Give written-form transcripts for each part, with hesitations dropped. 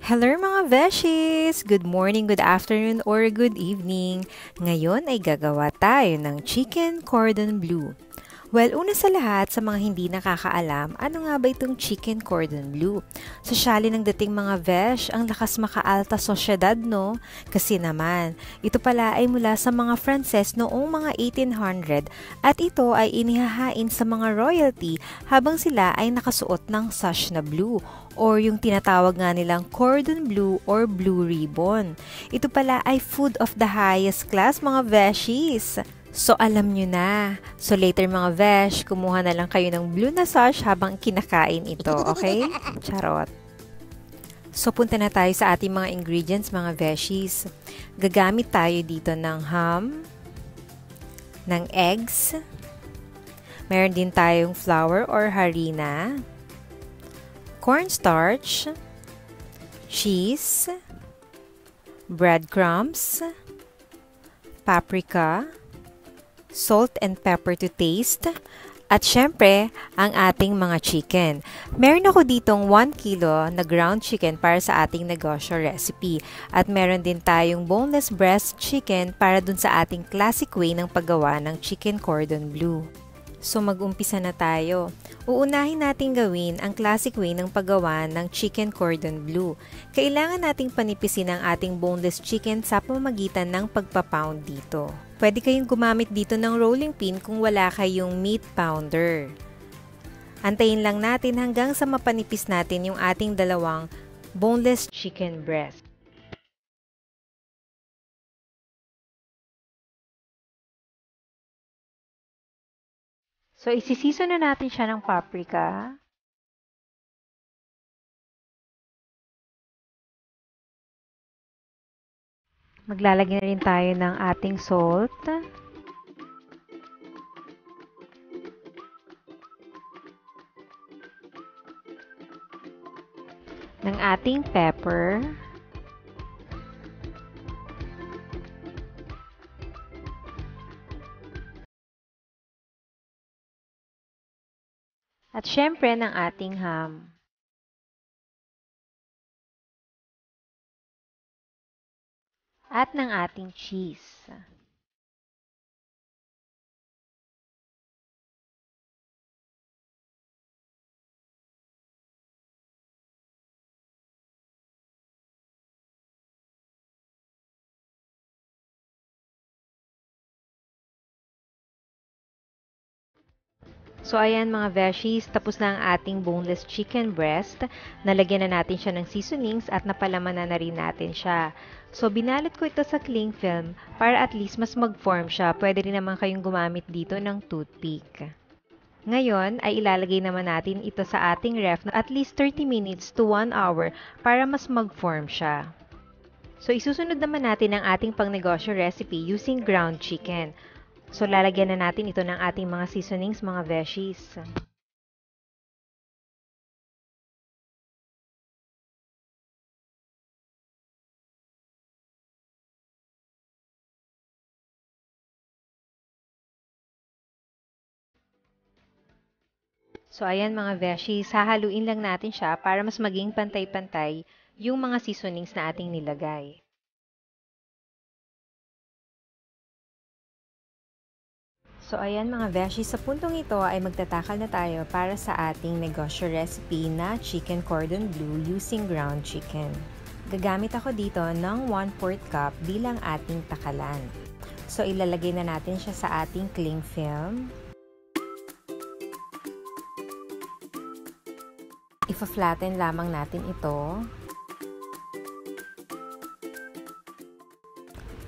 Hello mga Veshies! Good morning, good afternoon, or good evening. Ngayon ay gagawa tayo ng chicken cordon bleu. Well, una sa lahat, sa mga hindi nakakaalam, ano nga ba itong chicken cordon bleu? Sosyali ng dating mga Vesh, ang lakas makaalta sosyedad, no? Kasi naman, ito pala ay mula sa mga Frances noong mga 1800 at ito ay inihahain sa mga royalty habang sila ay nakasuot ng sash na blue or yung tinatawag nga nilang cordon bleu or blue ribbon. Ito pala ay food of the highest class mga Veshies. So, alam nyo na. So, later mga Vesh, kumuha na lang kayo ng blue na sash habang kinakain ito, okay? Charot. So, punta na tayo sa ating mga ingredients, mga Veshies. Gagamit tayo dito ng ham, ng eggs, meron din tayong flour or harina, cornstarch, cheese, breadcrumbs, paprika, salt and pepper to taste, at syempre, ang ating mga chicken. Meron ako ditong 1 kilo na ground chicken para sa ating negosyo recipe. At meron din tayong boneless breast chicken para dun sa ating classic way ng paggawa ng chicken cordon bleu. So mag-umpisa na tayo. Uunahin natin gawin ang classic way ng paggawa ng chicken cordon bleu. Kailangan nating panipisin ang ating boneless chicken sa pamamagitan ng pagpapound dito. Pwede kayong gumamit dito ng rolling pin kung wala kayong meat pounder. Antayin lang natin hanggang sa mapanipis natin yung ating dalawang boneless chicken breast. So, isisiso na natin siya ng paprika. Maglalagay na rin tayo ng ating salt. Ng ating pepper. At syempre ng ating ham. At ng ating cheese. So, ayan mga Veshies, tapos na ang ating boneless chicken breast. Nalagyan na natin siya ng seasonings at napalaman na rin natin siya. So, binalot ko ito sa cling film para at least mas mag-form siya. Pwede rin naman kayong gumamit dito ng toothpick. Ngayon, ay ilalagay naman natin ito sa ating ref na at least 30 minutes to 1 hour para mas mag-form siya. So, isusunod naman natin ang ating pangnegosyo recipe using ground chicken. So, lalagyan na natin ito ng ating mga seasonings, mga Veshies. So, ayan mga Veshies, hahaluin lang natin siya para mas maging pantay-pantay yung mga seasonings na ating nilagay. So, ayan mga Veshies, sa puntong ito ay magtatakal na tayo para sa ating negosyo recipe na chicken cordon bleu using ground chicken. Gagamit ako dito ng 1/4 cup bilang ating takalan. So, ilalagay na natin siya sa ating cling film. Ifa-flatten lamang natin ito.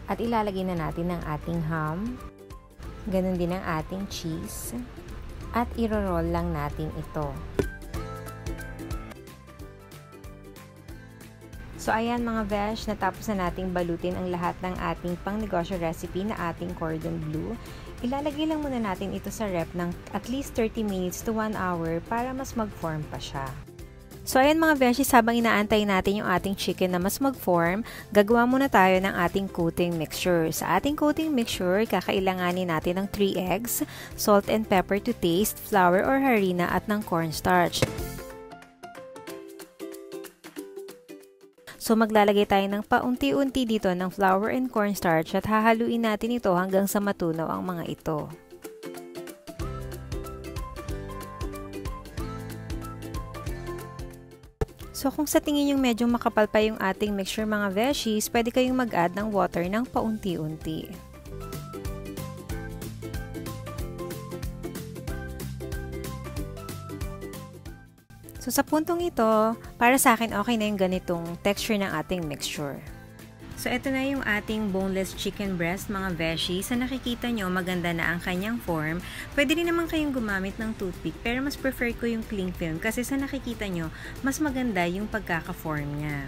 At ilalagay na natin ang ating ham. Ganon din ang ating cheese. At iro-roll lang natin ito. So, ayan mga Vesh, natapos na nating balutin ang lahat ng ating pangnegosyo recipe na ating cordon bleu. Ilalagay lang muna natin ito sa ref ng at least 30 minutes to 1 hour para mas mag-form pa siya. So, ayan mga Veshies, habang inaantay natin yung ating chicken na mas mag-form, gagawa muna tayo ng ating coating mixture. Sa ating coating mixture, kakailanganin natin ng 3 eggs, salt and pepper to taste, flour or harina at ng cornstarch. So maglalagay tayo ng paunti-unti dito ng flour and cornstarch at hahaluin natin ito hanggang sa matunaw ang mga ito. So kung sa tingin yung medyo makapal pa yung ating mixture mga veshies, pwede kayong mag-add ng water ng paunti-unti. So sa puntong ito, para sa akin okay na yung ganitong texture ng ating mixture. So ito na yung ating boneless chicken breast mga beshi. Sa nakikita nyo, maganda na ang kanyang form. Pwede rin naman kayong gumamit ng toothpick, pero mas prefer ko yung cling film kasi sa nakikita nyo, mas maganda yung pagkaka-form niya.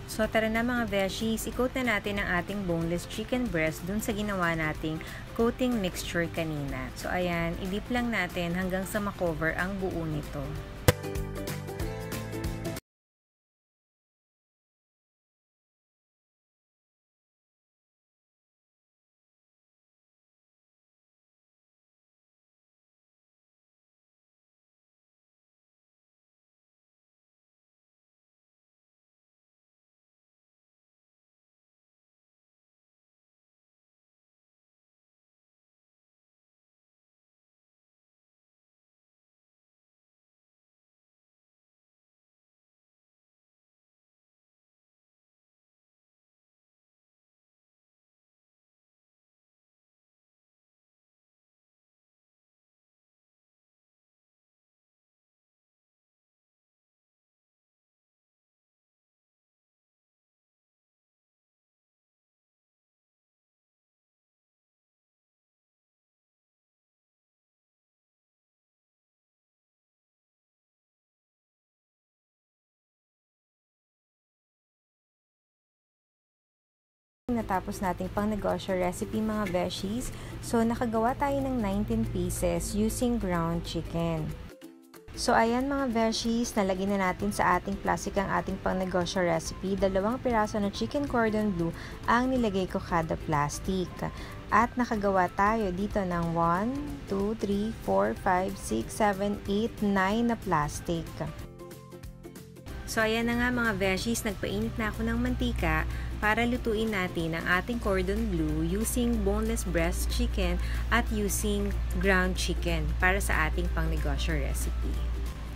So tara na mga beshies, i-coat na natin ang ating boneless chicken breast dun sa ginawa nating coating mixture kanina. So ayan, i-dip lang natin hanggang sa makover ang buo nito. Natapos nating pang negosyo recipe mga beshies. So nakagawa tayo ng 19 pieces using ground chicken. So ayan mga beshies, nalagyan na natin sa ating plastic ang ating pang negosyo recipe. 2 piraso na chicken cordon bleu ang nilagay ko kada plastic. At nakagawa tayo dito ng 1, 2, 3, 4, 5, 6, 7, 8, 9 na plastic. So ayan na nga mga beshies, nagpainit na ako ng mantika para lutuin natin ang ating cordon bleu using boneless breast chicken at using ground chicken para sa ating pangnegosyo recipe.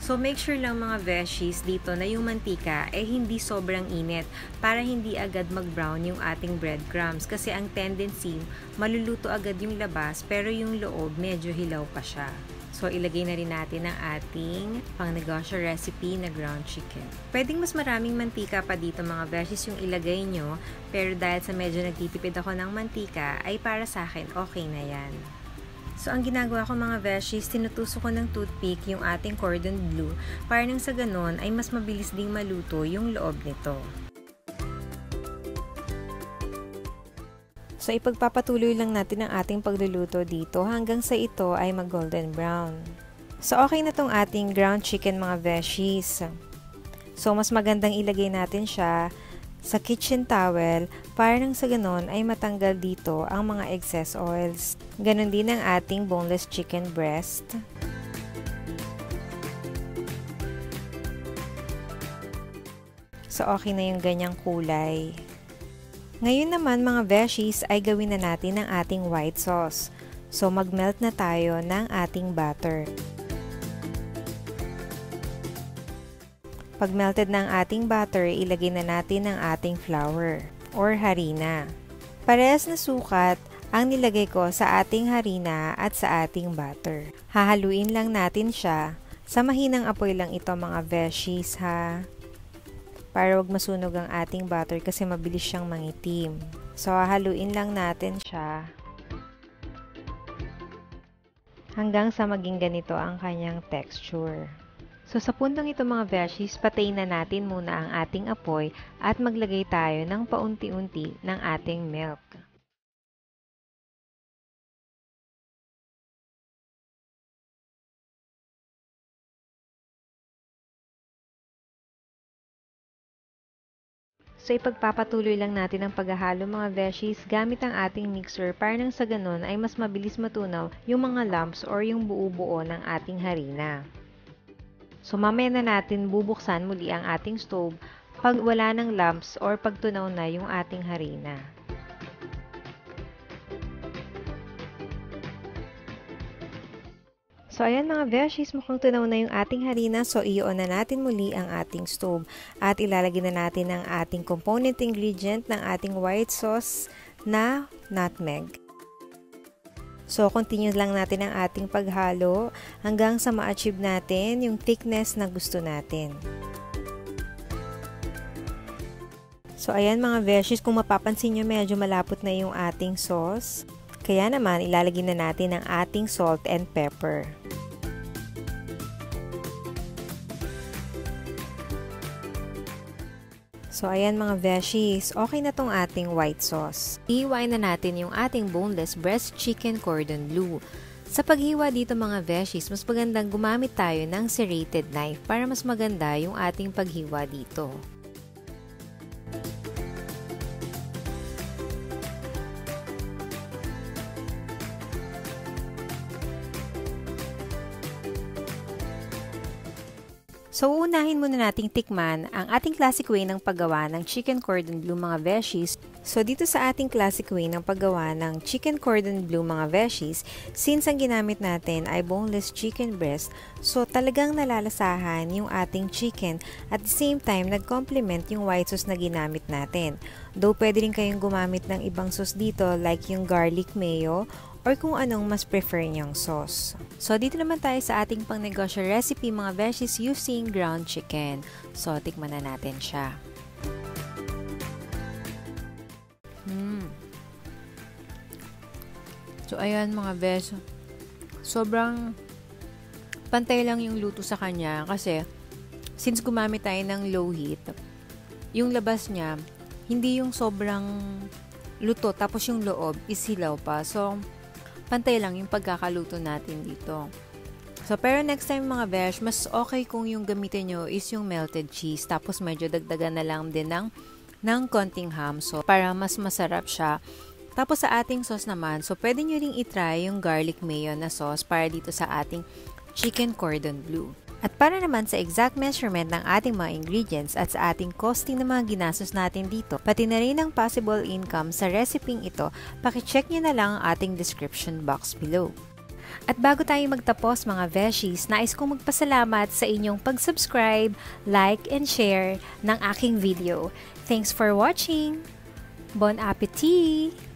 So make sure lang mga beshies dito na yung mantika ay hindi sobrang init para hindi agad mag-brown yung ating breadcrumbs kasi ang tendency maluluto agad yung labas pero yung loob medyo hilaw pa siya. So, ilagay na rin natin ang ating pangnegosyo recipe na ground chicken. Pwedeng mas maraming mantika pa dito mga beshies yung ilagay nyo, pero dahil sa medyo nagtitipid ako ng mantika, ay para sa akin okay na yan. So, ang ginagawa ko mga beshies, tinutusok ko ng toothpick yung ating cordon bleu para nang sa ganon ay mas mabilis ding maluto yung loob nito. So, ipagpapatuloy lang natin ang ating pagluluto dito hanggang sa ito ay mag-golden brown. So, okay na tong ating ground chicken mga beshies. So, mas magandang ilagay natin siya sa kitchen towel para nang sa ganon ay matanggal dito ang mga excess oils. Ganon din ang ating boneless chicken breast. So, okay na yung ganyang kulay. Ngayon naman mga beshies ay gawin na natin ang ating white sauce. So mag-melt na tayo ng ating butter. Pag melted na ang ating butter, ilagay na natin ang ating flour or harina. Parehas na sukat ang nilagay ko sa ating harina at sa ating butter. Hahaluin lang natin siya. Sa mahinang apoy lang ito mga beshies ha. Para wag masunog ang ating butter kasi mabilis siyang mangitim. So, haluin lang natin siya hanggang sa maging ganito ang kanyang texture. So, sa puntong ito mga beshies, patayin na natin muna ang ating apoy at maglagay tayo ng paunti-unti ng ating milk. So, ipagpapatuloy lang natin ang paghahalo mga beshies gamit ang ating mixer para nang sa ganon ay mas mabilis matunaw yung mga lumps or yung buo-buo ng ating harina. So, mamaya na natin bubuksan muli ang ating stove pag wala ng lumps or pag tunaw na yung ating harina. So, ayan mga beshies, mukhang tunaw na yung ating harina. So, i-on na natin muli ang ating stove. At ilalagay na natin ang ating component ingredient ng ating white sauce na nutmeg. So, continue lang natin ang ating paghalo hanggang sa ma-achieve natin yung thickness na gusto natin. So, ayan mga beshies, kung mapapansin nyo, medyo malapot na yung ating sauce. Kaya naman, ilalagay na natin ang ating salt and pepper. So, ayan mga beshies, okay na tong ating white sauce. Ihiwain na natin yung ating boneless breast chicken cordon bleu. Sa paghiwa dito mga beshies, mas magandang gumamit tayo ng serrated knife para mas maganda yung ating paghiwa dito. So, uunahin muna nating tikman ang ating classic way ng paggawa ng chicken cordon bleu mga beshies. So, dito sa ating classic way ng paggawa ng chicken cordon bleu mga beshies, since ang ginamit natin ay boneless chicken breast, so talagang nalalasahan yung ating chicken at the same time nag-complement yung white sauce na ginamit natin. Though pwede rin kayong gumamit ng ibang sauce dito like yung garlic mayo or kung anong mas prefer nyong sauce. So, dito naman tayo sa ating pangnegosyo recipe mga beshies using ground chicken. So, tikman na natin siya. So, ayan mga besh. Sobrang pantay lang yung luto sa kanya kasi since gumamit tayo ng low heat, yung labas niya, hindi yung sobrang luto tapos yung loob is hilaw pa. So, pantay lang yung pagkakaluto natin dito. So, pero next time mga besh, mas okay kung yung gamitin nyo is yung melted cheese. Tapos, medyo dagdagan na lang din ng konting ham. So, para mas masarap siya. Tapos, sa ating sauce naman, so pwede nyo ring itry yung garlic mayo na sauce para dito sa ating chicken cordon bleu. At para naman sa exact measurement ng ating mga ingredients at sa ating costing ng mga ginastos natin dito, pati na rin ang possible income sa recipeng ito, pakicheck nyo na lang ang ating description box below. At bago tayo magtapos mga beshies, nais kong magpasalamat sa inyong pag-subscribe, like, and share ng aking video. Thanks for watching! Bon appetit!